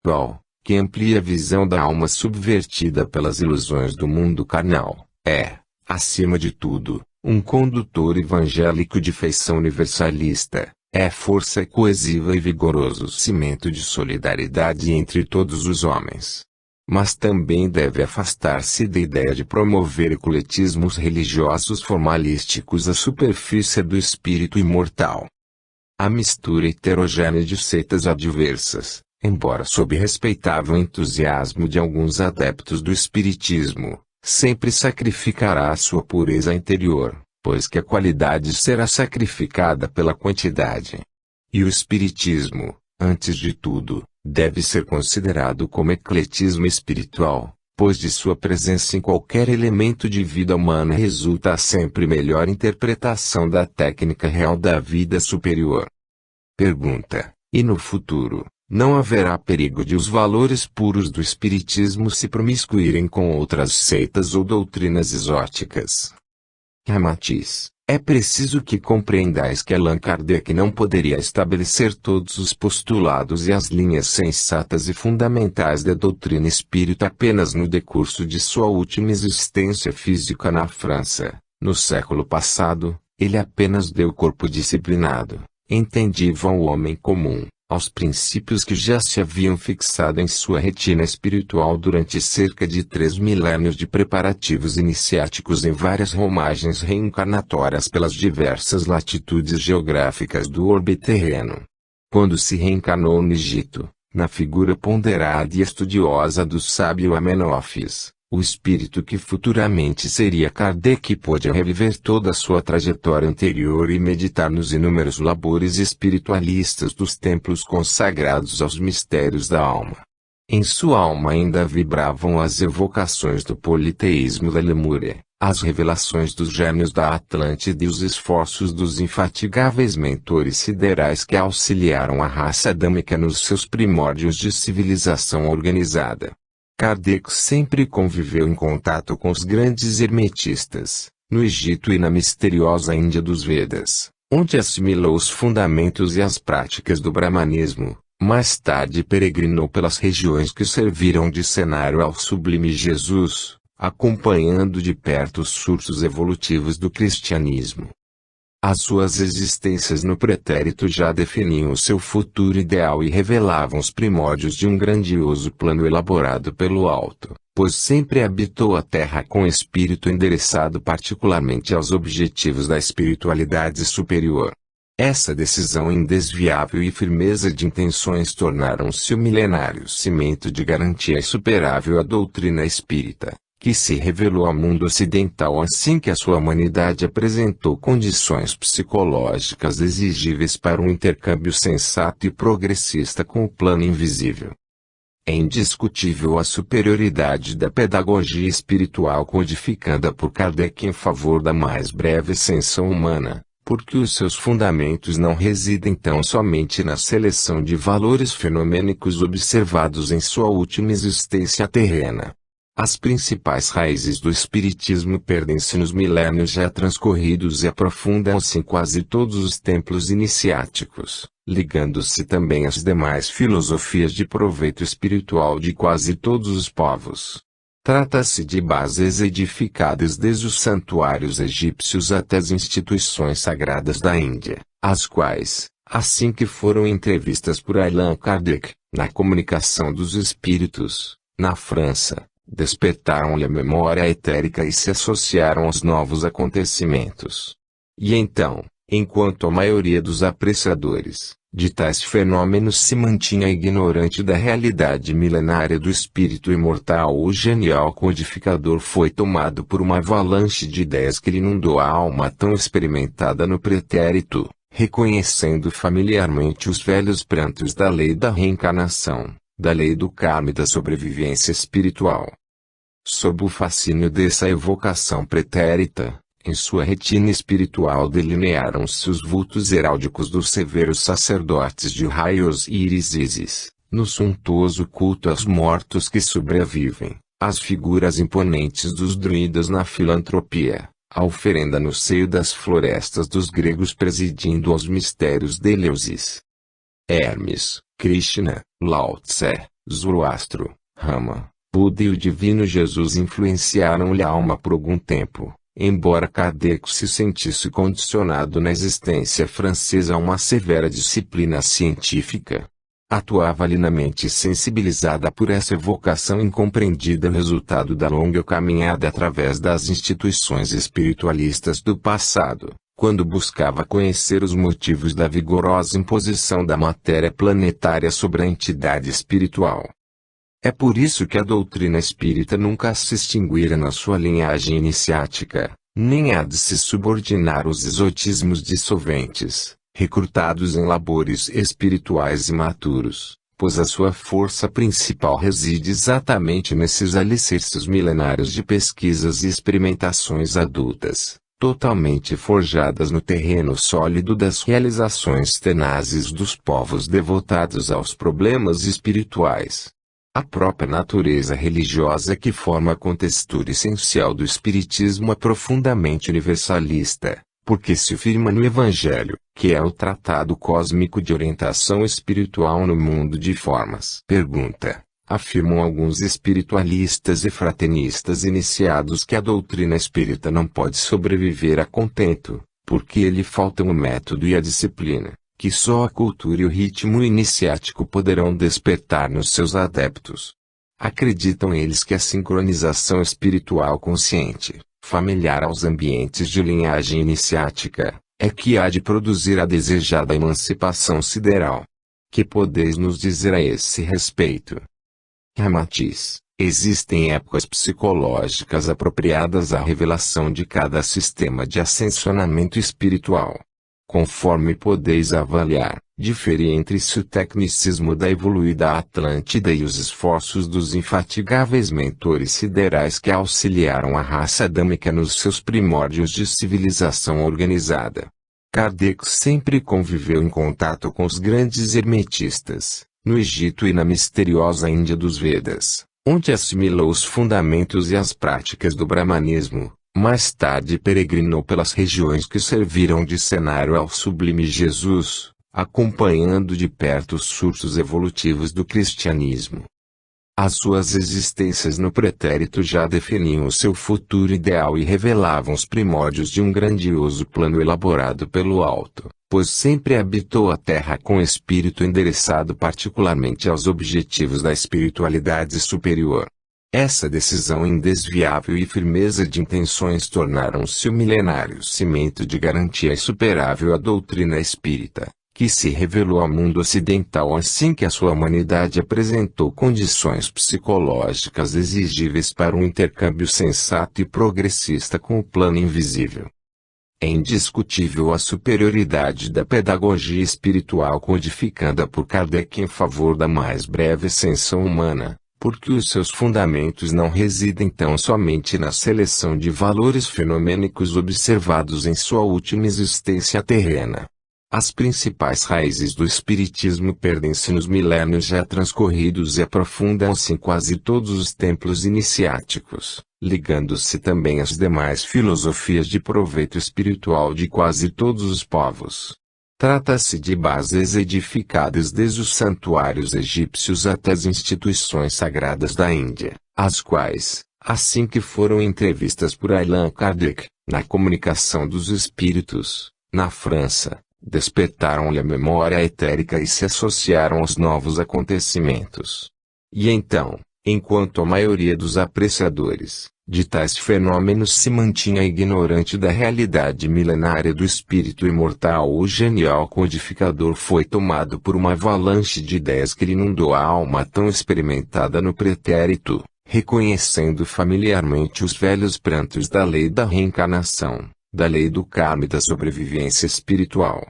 espiritual, que amplia a visão da alma subvertida pelas ilusões do mundo carnal, é, acima de tudo, um condutor evangélico de feição universalista, é força coesiva e vigoroso cimento de solidariedade entre todos os homens. Mas também deve afastar-se da ideia de promover ecletismos religiosos formalísticos à superfície do espírito imortal. A mistura heterogênea de seitas adversas, embora sob respeitável entusiasmo de alguns adeptos do espiritismo, sempre sacrificará a sua pureza interior, pois que a qualidade será sacrificada pela quantidade. E o espiritismo, antes de tudo, deve ser considerado como ecletismo espiritual, pois de sua presença em qualquer elemento de vida humana resulta a sempre melhor interpretação da técnica real da vida superior. Pergunta: e no futuro, não haverá perigo de os valores puros do espiritismo se promiscuírem com outras seitas ou doutrinas exóticas? Ramatiz: é preciso que compreendais que Allan Kardec não poderia estabelecer todos os postulados e as linhas sensatas e fundamentais da doutrina espírita apenas no decurso de sua última existência física na França. No século passado, ele apenas deu corpo disciplinado, entendível ao homem comum, aos princípios que já se haviam fixado em sua retina espiritual durante cerca de 3 milénios de preparativos iniciáticos em várias romagens reencarnatórias pelas diversas latitudes geográficas do orbe terreno. Quando se reencarnou no Egito, na figura ponderada e estudiosa do sábio Amenófis, o espírito que futuramente seria Kardec pôde reviver toda a sua trajetória anterior e meditar nos inúmeros labores espiritualistas dos templos consagrados aos mistérios da alma. Em sua alma ainda vibravam as evocações do politeísmo da Lemúria, as revelações dos gênios da Atlântida e os esforços dos infatigáveis mentores siderais que auxiliaram a raça adâmica nos seus primórdios de civilização organizada. Kardec sempre conviveu em contato com os grandes hermetistas, no Egito e na misteriosa Índia dos Vedas, onde assimilou os fundamentos e as práticas do brahmanismo. Mais tarde peregrinou pelas regiões que serviram de cenário ao sublime Jesus, acompanhando de perto os surtos evolutivos do cristianismo. As suas existências no pretérito já definiam o seu futuro ideal e revelavam os primórdios de um grandioso plano elaborado pelo alto, pois sempre habitou a terra com espírito endereçado particularmente aos objetivos da espiritualidade superior. Essa decisão indesviável e firmeza de intenções tornaram-se o milenário cimento de garantia insuperável à doutrina espírita, que se revelou ao mundo ocidental assim que a sua humanidade apresentou condições psicológicas exigíveis para um intercâmbio sensato e progressista com o plano invisível. É indiscutível a superioridade da pedagogia espiritual codificada por Kardec em favor da mais breve ascensão humana, porque os seus fundamentos não residem tão somente na seleção de valores fenomênicos observados em sua última existência terrena. As principais raízes do espiritismo perdem-se nos milênios já transcorridos e aprofundam-se em quase todos os templos iniciáticos, ligando-se também às demais filosofias de proveito espiritual de quase todos os povos. Trata-se de bases edificadas desde os santuários egípcios até as instituições sagradas da Índia, as quais, assim que foram entrevistas por Allan Kardec, na comunicação dos espíritos, na França, despertaram-lhe a memória etérica e se associaram aos novos acontecimentos. E então, enquanto a maioria dos apreciadores de tais fenômenos se mantinha ignorante da realidade milenária do espírito imortal, o genial codificador foi tomado por uma avalanche de ideias que lhe inundou a alma tão experimentada no pretérito, reconhecendo familiarmente os velhos prantos da lei da reencarnação, da lei do karma e da sobrevivência espiritual. Sob o fascínio dessa evocação pretérita, em sua retina espiritual delinearam-se os vultos heráldicos dos severos sacerdotes de Raios e Isis, no suntuoso culto aos mortos que sobrevivem, as figuras imponentes dos druidas na filantropia, a oferenda no seio das florestas dos gregos presidindo aos mistérios de Eleusis. Hermes, Krishna, Lao Tse, Zoroastro, Rama, Buda e o divino Jesus influenciaram-lhe a alma por algum tempo, embora Kardec se sentisse condicionado na existência francesa a uma severa disciplina científica. Atuava-lhe na mente sensibilizada por essa evocação incompreendida, resultado da longa caminhada através das instituições espiritualistas do passado, quando buscava conhecer os motivos da vigorosa imposição da matéria planetária sobre a entidade espiritual. É por isso que a doutrina espírita nunca se extinguira na sua linhagem iniciática, nem há de se subordinar aos exotismos dissolventes, recrutados em labores espirituais imaturos, pois a sua força principal reside exatamente nesses alicerces milenários de pesquisas e experimentações adultas, totalmente forjadas no terreno sólido das realizações tenazes dos povos devotados aos problemas espirituais. A própria natureza religiosa que forma a contextura essencial do espiritismo é profundamente universalista, porque se firma no Evangelho, que é o tratado cósmico de orientação espiritual no mundo de formas. Pergunta: afirmam alguns espiritualistas e fraternistas iniciados que a doutrina espírita não pode sobreviver a contento, porque lhe faltam o método e a disciplina, que só a cultura e o ritmo iniciático poderão despertar nos seus adeptos. Acreditam eles que a sincronização espiritual consciente, familiar aos ambientes de linhagem iniciática, é que há de produzir a desejada emancipação sideral. Que podeis nos dizer a esse respeito? Ramatiz: existem épocas psicológicas apropriadas à revelação de cada sistema de ascensionamento espiritual. Conforme podeis avaliar, difere entre si o tecnicismo da evoluída Atlântida e os esforços dos infatigáveis mentores siderais que auxiliaram a raça adâmica nos seus primórdios de civilização organizada. Kardec sempre conviveu em contato com os grandes hermetistas, no Egito e na misteriosa Índia dos Vedas, onde assimilou os fundamentos e as práticas do brahmanismo. Mais tarde peregrinou pelas regiões que serviram de cenário ao sublime Jesus, acompanhando de perto os surtos evolutivos do cristianismo. As suas existências no pretérito já definiam o seu futuro ideal e revelavam os primórdios de um grandioso plano elaborado pelo alto, pois sempre habitou a Terra com espírito endereçado particularmente aos objetivos da espiritualidade superior. Essa decisão indesviável e firmeza de intenções tornaram-se o milenário cimento de garantia insuperável à doutrina espírita, que se revelou ao mundo ocidental assim que a sua humanidade apresentou condições psicológicas exigíveis para um intercâmbio sensato e progressista com o plano invisível. É indiscutível a superioridade da pedagogia espiritual codificada por Kardec em favor da mais breve ascensão humana, porque os seus fundamentos não residem tão somente na seleção de valores fenomênicos observados em sua última existência terrena. As principais raízes do espiritismo perdem-se nos milénios já transcorridos e aprofundam-se em quase todos os templos iniciáticos, ligando-se também às demais filosofias de proveito espiritual de quase todos os povos. Trata-se de bases edificadas desde os santuários egípcios até as instituições sagradas da Índia, as quais, assim que foram entrevistas por Allan Kardec, na comunicação dos espíritos, na França, despertaram-lhe a memória etérica e se associaram aos novos acontecimentos. E então, enquanto a maioria dos apreciadores de tais fenômenos se mantinha ignorante da realidade milenária do espírito imortal, o genial codificador foi tomado por uma avalanche de ideias que lhe inundou a alma tão experimentada no pretérito, reconhecendo familiarmente os velhos prantos da lei da reencarnação, da lei do karma e da sobrevivência espiritual.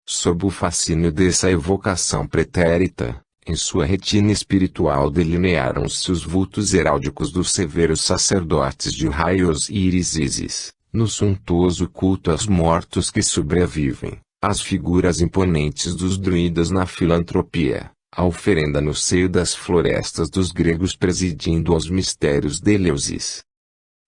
Sob o fascínio dessa evocação pretérita, em sua retina espiritual delinearam-se os vultos heráldicos dos severos sacerdotes de Raios e Isis, no suntuoso culto aos mortos que sobrevivem, as figuras imponentes dos druidas na filantropia, a oferenda no seio das florestas dos gregos presidindo aos mistérios de Eleusis.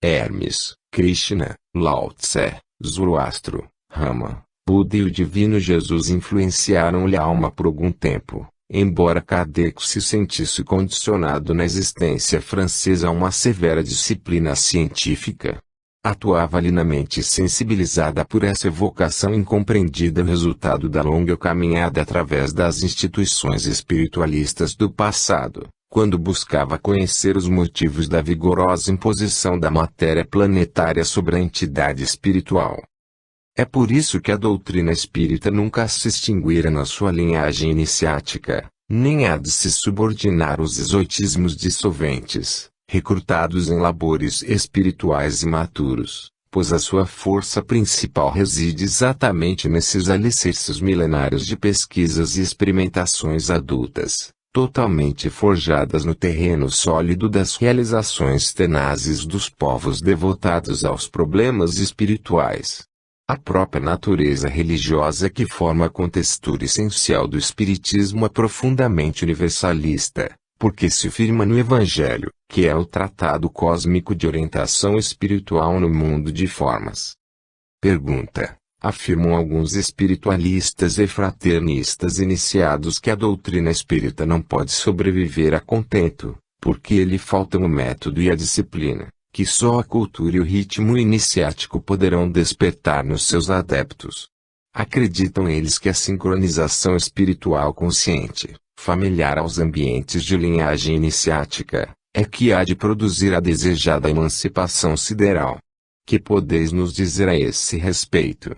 Hermes, Krishna, Lao Tse, Zoroastro, Rama, Buda e o divino Jesus influenciaram-lhe a alma por algum tempo, Embora Kardec se sentisse condicionado na existência francesa a uma severa disciplina científica, atuava ali na mente sensibilizada por essa evocação incompreendida, resultado da longa caminhada através das instituições espiritualistas do passado, quando buscava conhecer os motivos da vigorosa imposição da matéria planetária sobre a entidade espiritual. É por isso que a doutrina espírita nunca se extinguira na sua linhagem iniciática, nem há de se subordinar aos exotismos dissolventes, recrutados em labores espirituais imaturos, pois a sua força principal reside exatamente nesses alicerces milenários de pesquisas e experimentações adultas, totalmente forjadas no terreno sólido das realizações tenazes dos povos devotados aos problemas espirituais. A própria natureza religiosa que forma a contextura essencial do espiritismo é profundamente universalista, porque se firma no Evangelho, que é o tratado cósmico de orientação espiritual no mundo de formas. Pergunta: afirmam alguns espiritualistas e fraternistas iniciados que a doutrina espírita não pode sobreviver a contento, porque lhe faltam o método e a disciplina, que só a cultura e o ritmo iniciático poderão despertar nos seus adeptos. Acreditam eles que a sincronização espiritual consciente, familiar aos ambientes de linhagem iniciática, é que há de produzir a desejada emancipação sideral. Que podeis nos dizer a esse respeito?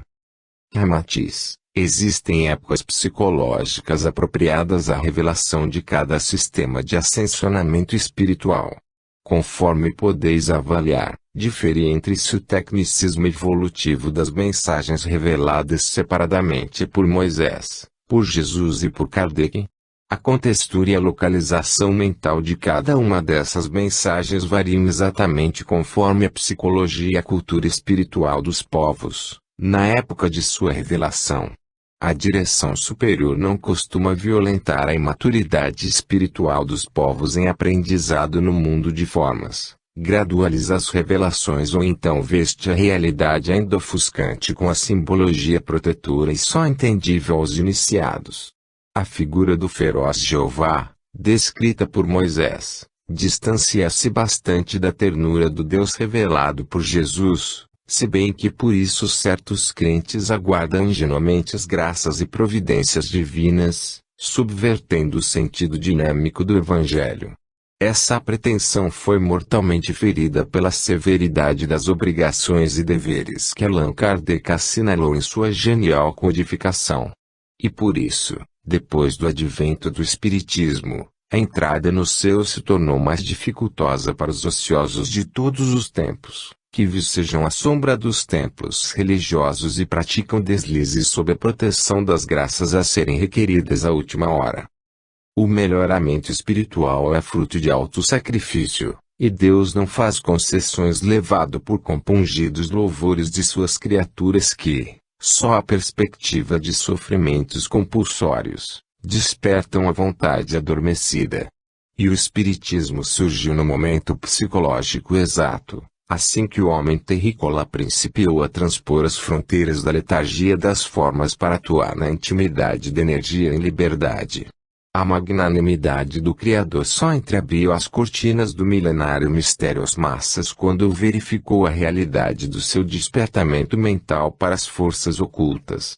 Ramatiz: existem épocas psicológicas apropriadas à revelação de cada sistema de ascensionamento espiritual. Conforme podeis avaliar, difere entre si o tecnicismo evolutivo das mensagens reveladas separadamente por Moisés, por Jesus e por Kardec. A contextura e a localização mental de cada uma dessas mensagens variam exatamente conforme a psicologia e a cultura espiritual dos povos, na época de sua revelação. A direção superior não costuma violentar a imaturidade espiritual dos povos em aprendizado no mundo de formas, gradualiza as revelações ou então veste a realidade ainda ofuscante com a simbologia protetora e só entendível aos iniciados. A figura do feroz Jeová, descrita por Moisés, distancia-se bastante da ternura do Deus revelado por Jesus, se bem que por isso certos crentes aguardam ingenuamente as graças e providências divinas, subvertendo o sentido dinâmico do Evangelho. Essa pretensão foi mortalmente ferida pela severidade das obrigações e deveres que Allan Kardec assinalou em sua genial codificação. E por isso, depois do advento do Espiritismo, a entrada no céu se tornou mais dificultosa para os ociosos de todos os tempos, que vicejam à sombra dos templos religiosos e praticam deslizes sob a proteção das graças a serem requeridas à última hora. O melhoramento espiritual é fruto de alto sacrifício, e Deus não faz concessões levado por compungidos louvores de suas criaturas que, só a perspectiva de sofrimentos compulsórios, despertam a vontade adormecida. E o Espiritismo surgiu no momento psicológico exato, assim que o homem terrícola principiou a transpor as fronteiras da letargia das formas para atuar na intimidade da energia em liberdade. A magnanimidade do Criador só entreabriu as cortinas do milenário mistério às massas quando verificou a realidade do seu despertamento mental para as forças ocultas.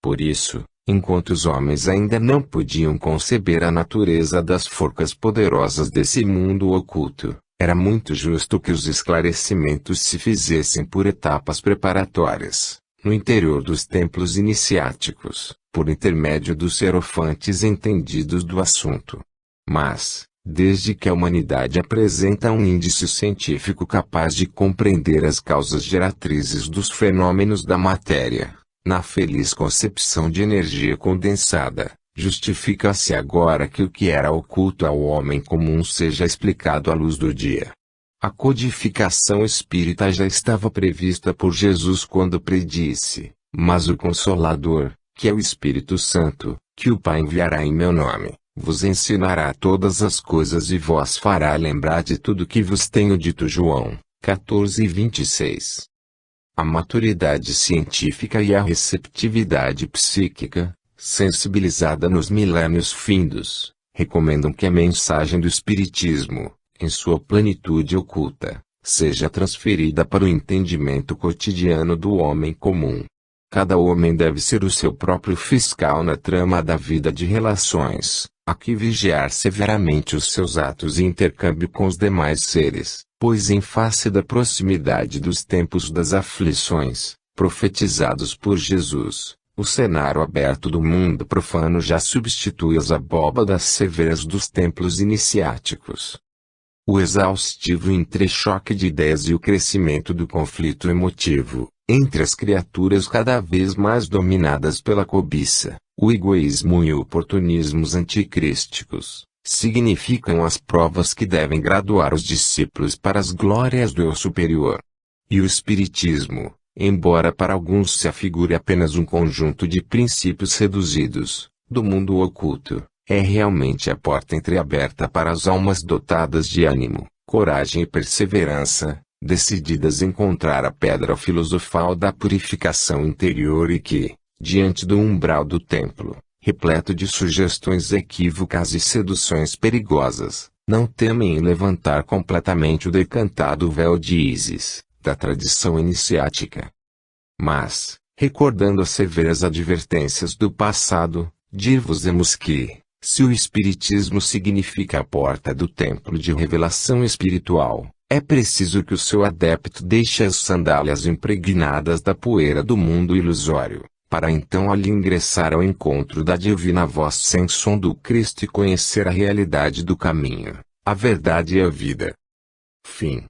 Por isso, enquanto os homens ainda não podiam conceber a natureza das forcas poderosas desse mundo oculto, era muito justo que os esclarecimentos se fizessem por etapas preparatórias, no interior dos templos iniciáticos, por intermédio dos hierofantes entendidos do assunto. Mas, desde que a humanidade apresenta um índice científico capaz de compreender as causas geratrizes dos fenômenos da matéria, na feliz concepção de energia condensada, justifica-se agora que o que era oculto ao homem comum seja explicado à luz do dia. A codificação espírita já estava prevista por Jesus quando predisse: mas o Consolador, que é o Espírito Santo, que o Pai enviará em meu nome, vos ensinará todas as coisas e vos fará lembrar de tudo que vos tenho dito. João 14:26. A maturidade científica e a receptividade psíquica, sensibilizada nos milênios findos, recomendam que a mensagem do Espiritismo, em sua plenitude oculta, seja transferida para o entendimento cotidiano do homem comum. Cada homem deve ser o seu próprio fiscal na trama da vida de relações, a que vigiar severamente os seus atos e intercâmbio com os demais seres, pois em face da proximidade dos tempos das aflições, profetizados por Jesus, o cenário aberto do mundo profano já substitui as abóbadas severas dos templos iniciáticos. O exaustivo entrechoque de ideias e o crescimento do conflito emotivo, entre as criaturas cada vez mais dominadas pela cobiça, o egoísmo e oportunismos anticrísticos, significam as provas que devem graduar os discípulos para as glórias do eu superior. E o Espiritismo, embora para alguns se afigure apenas um conjunto de princípios reduzidos, do mundo oculto, é realmente a porta entreaberta para as almas dotadas de ânimo, coragem e perseverança, decididas a encontrar a pedra filosofal da purificação interior e que, diante do umbral do templo, repleto de sugestões equívocas e seduções perigosas, não temem em levantar completamente o decantado véu de Ísis, da tradição iniciática. Mas, recordando as severas advertências do passado, dir-vos-emos que, se o Espiritismo significa a porta do templo de revelação espiritual, é preciso que o seu adepto deixe as sandálias impregnadas da poeira do mundo ilusório, para então ali ingressar ao encontro da divina voz sem som do Cristo e conhecer a realidade do caminho, a verdade e a vida. Fim.